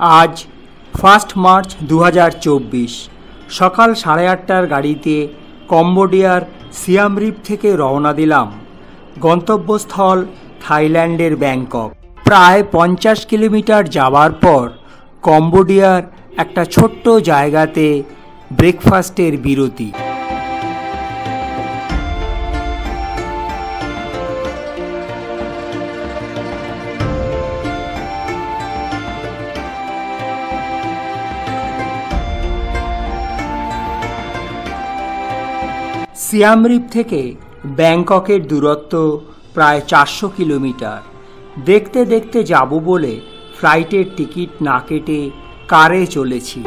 আজ 1 মার্চ 2024 সকাল 8:30টার গাড়িতে কম্বোডিয়ার সিয়াম রিপ থেকে রওনা দিলাম। গন্তব্যস্থল থাইল্যান্ডের ব্যাংকক। প্রায় 50 কিলোমিটার যাওয়ার পর কম্বোডিয়ার একটা ছোট্ট জায়গাতে ব্রেকফাস্টের বিরতি। সিয়াম রিপ থেকে ব্যাংককের দূরত্ব প্রায় 400 কিলোমিটার। দেখতে দেখতে যাব বলে ফ্লাইটের টিকিট না কেটে কারে চলেছি।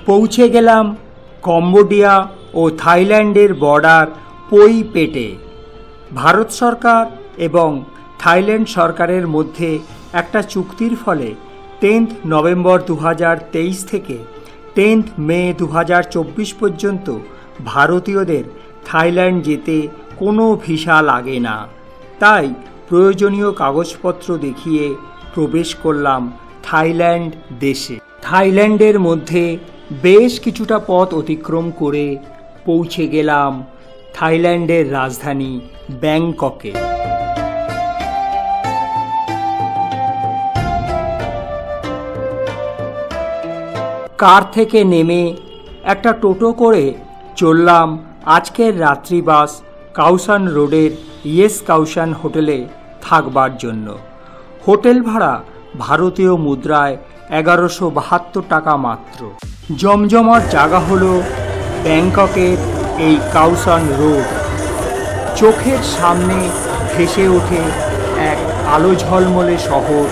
পৌঁছে গেলাম কম্বোডিয়া ও থাইল্যান্ডের বর্ডার পোই পেটে। ভারত সরকার এবং থাইল্যান্ড সরকারের মধ্যে একটা চুক্তির ফলে 10 নভেম্বর 2023 থেকে 10 মে 2024 পর্যন্ত ভারতীয়দের থাইল্যান্ড যেতে কোনো ভিসা লাগে না। তাই প্রয়োজনীয় কাগজপত্র দেখিয়ে প্রবেশ করলাম থাইল্যান্ড দেশে। থাইল্যান্ডের মধ্যে বেশ কিছুটা পথ অতিক্রম করে পৌঁছে গেলাম থাইল্যান্ডের রাজধানী ব্যাংককে। কার থেকে নেমে একটা টোটো করে চললাম আজকের রাত্রিবাস কাউসান রোডের ইয়েস কাউসান হোটেলে থাকবার জন্য। হোটেল ভাড়া ভারতীয় মুদ্রায় 1172 টাকা মাত্র। জমজমার জায়গা হলো ব্যাংককের এই কাউসান রোড। চোখের সামনে ভেসে ওঠে এক আলো ঝলমলে শহর,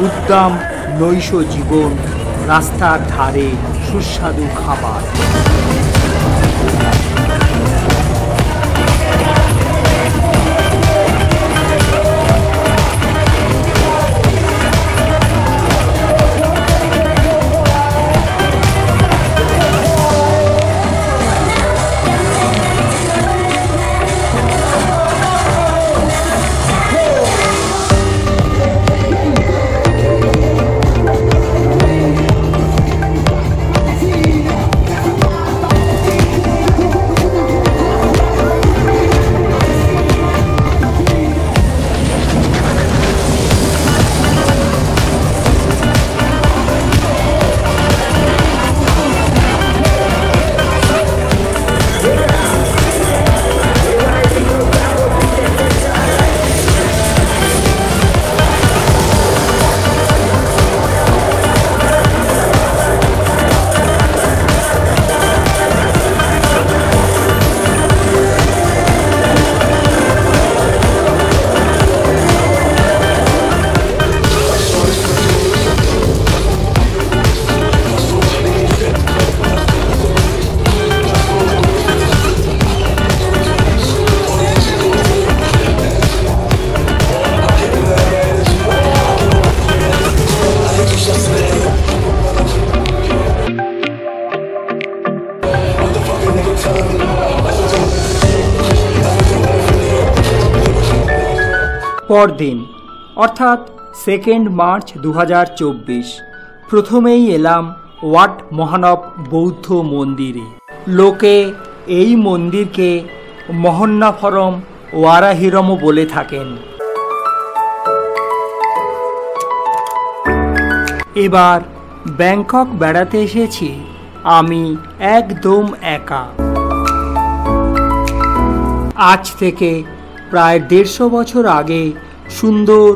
উদ্দাম নৈশ জীবন, রাস্তার ধারে সুস্বাদু খাবার। পরদিন অর্থাৎ 2 মার্চ 2024 প্রথমেই এলাম ওয়াট মহানব বৌদ্ধ মন্দিরে। লোকে এই মন্দিরকে মহন্নাফরম ওয়ারাহিরমও বলে থাকেন। এবার ব্যাংকক বেড়াতে এসেছি আমি একদম একা। আজ থেকে প্রায় 150 বছর আগে সুন্দর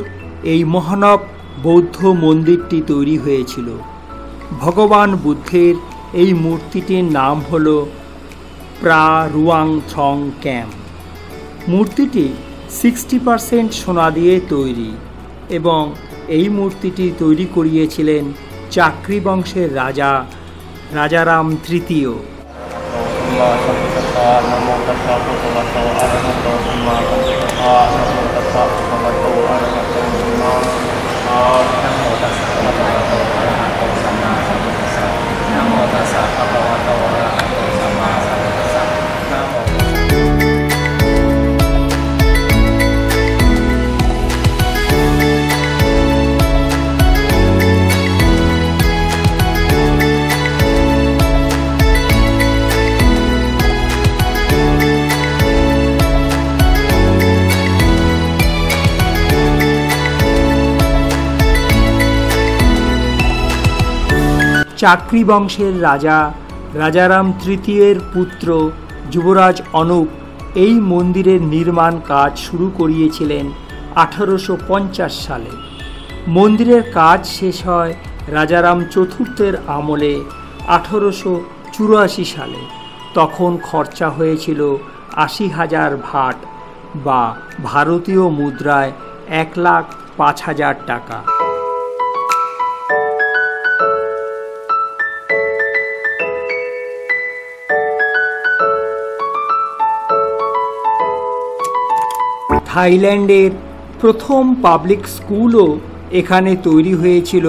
এই মহানব বৌদ্ধ মন্দিরটি তৈরি হয়েছিল। ভগবান বুদ্ধের এই মূর্তিটির নাম হল প্রা রুয়াং থ্রং ক্যাম। মূর্তিটি 60% সোনা দিয়ে তৈরি এবং এই মূর্তিটি তৈরি করিয়েছিলেন চাকরি বংশের রাজা রাজারাম তৃতীয়। চাকরি বংশের রাজা রাজারাম তৃতীয়ের পুত্র যুবরাজ অনুপ এই মন্দিরের নির্মাণ কাজ শুরু করিয়েছিলেন 1850 সালে। মন্দিরের কাজ শেষ হয় রাজারাম চতুর্থের আমলে 1884 সালে। তখন খরচা হয়েছিল 80,000 ভাট বা ভারতীয় মুদ্রায় 1,05,000 টাকা। থাইল্যান্ডের প্রথম পাবলিক স্কুলও এখানে তৈরি হয়েছিল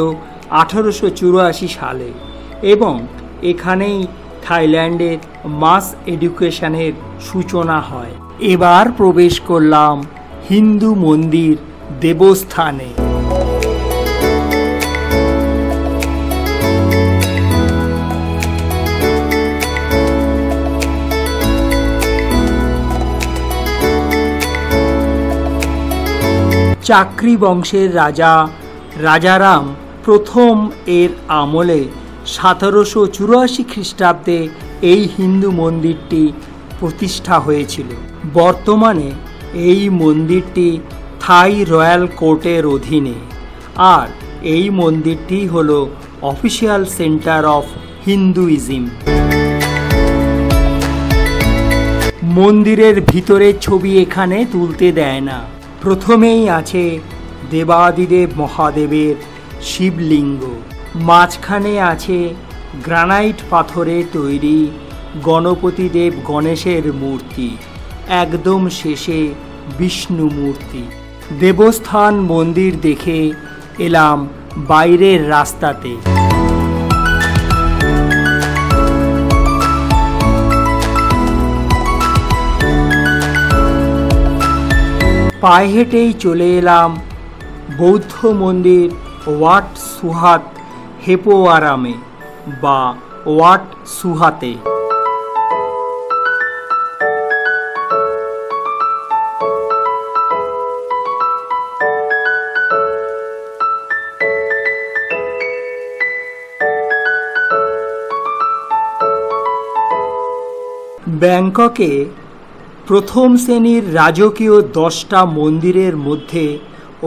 1884 সালে এবং এখানেই থাইল্যান্ডের মাস এডুকেশনের সূচনা হয়। এবার প্রবেশ করলাম হিন্দু মন্দির দেবস্থানে। চাকরি বংশের রাজা রাজারাম প্রথম এর আমলে 1784 খ্রিস্টাব্দে এই হিন্দু মন্দিরটি প্রতিষ্ঠা হয়েছিল। বর্তমানে এই মন্দিরটি থাই রয়্যাল কোর্টের অধীনে, আর এই মন্দিরটি হল অফিসিয়াল সেন্টার অফ হিন্দুইজম। মন্দিরের ভিতরের ছবি এখানে তুলতে দেয় না। প্রথমেই আছে দেবাদিদেব মহাদেবের শিবলিঙ্গ, মাঝখানে আছে গ্রানাইট পাথরে তৈরি গণপতিদেব গণেশের মূর্তি, একদম শেষে বিষ্ণু মূর্তি। দেবস্থান মন্দির দেখে এলাম বাইরের রাস্তাতে। পায়ে হেঁটেই চলে এলাম বৌদ্ধ মন্দির ওয়াট সুহাত হেপোয়ারামে বা ওয়াট সুহাতে। ব্যাংককে প্রথম শ্রেণীর রাজকীয় 10টা মন্দিরের মধ্যে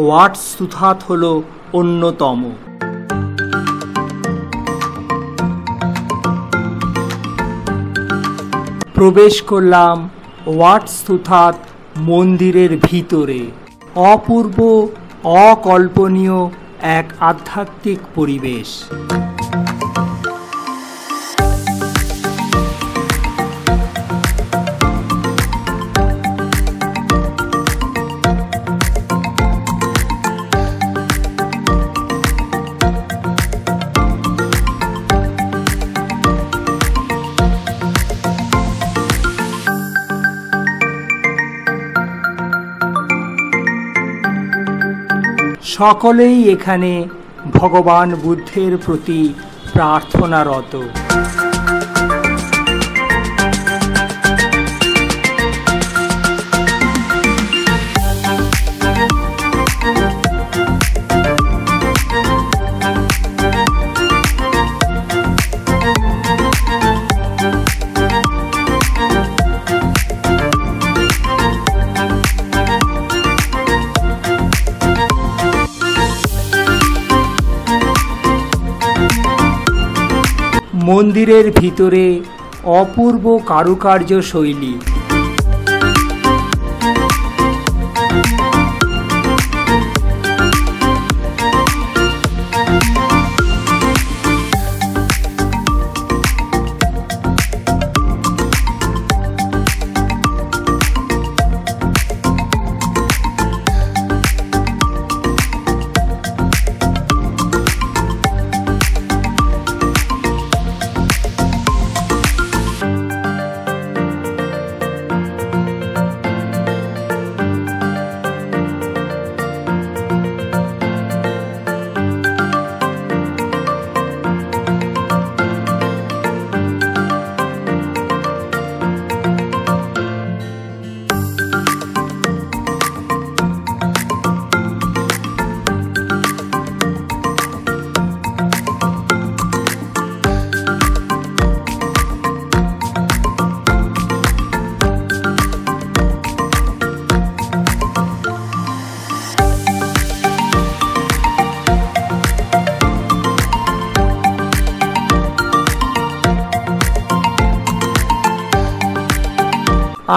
ওয়াট সুথাত হল অন্যতম। প্রবেশ করলাম ওয়াট সুথাত মন্দিরের ভিতরে। অপূর্ব অকল্পনীয় এক আধ্যাত্মিক পরিবেশ। সকলেই এখানে ভগবান বুদ্ধের প্রতি প্রার্থনারত। মন্দিরের ভিতরে অপূর্ব কারুকার্য শৈলী।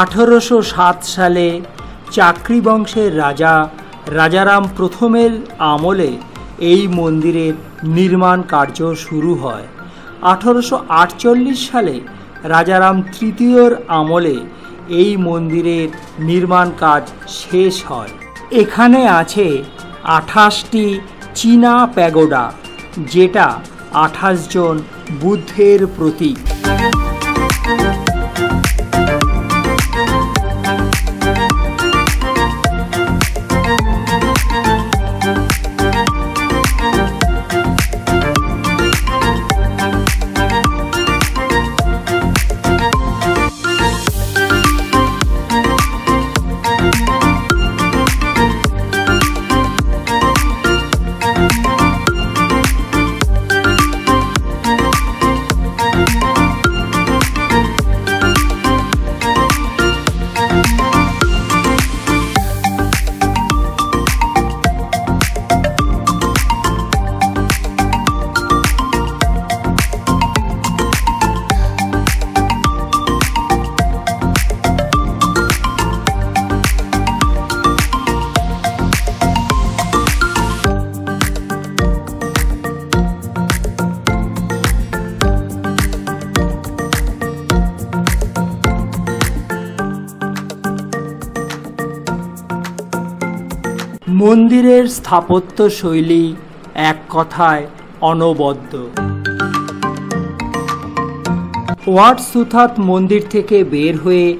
1807 সালে চাকরি বংশের রাজা রাজারাম প্রথমের আমলে এই মন্দিরের নির্মাণ কার্য শুরু হয়। 1848 সালে রাজারাম তৃতীয়র আমলে এই মন্দিরের নির্মাণ কাজ শেষ হয়। এখানে আছে 28টি চীনা প্যাগোডা, যেটা 28 জন বুদ্ধের প্রতীক। মন্দিরের স্থাপত্য শৈলী এক কথায় অনবদ্য। ওয়াট সুথাত মন্দির থেকে বের হয়ে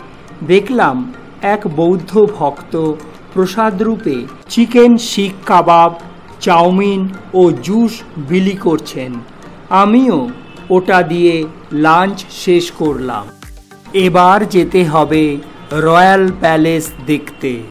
দেখলাম এক বৌদ্ধ ভক্ত প্রসাদ রূপে চিকেন শিক কাবাব, চাউমিন ও জুস বিলি করছেন। আমিও ওটা দিয়ে লাঞ্চ শেষ করলাম। এবার যেতে হবে রয়্যাল প্যালেস দেখতে।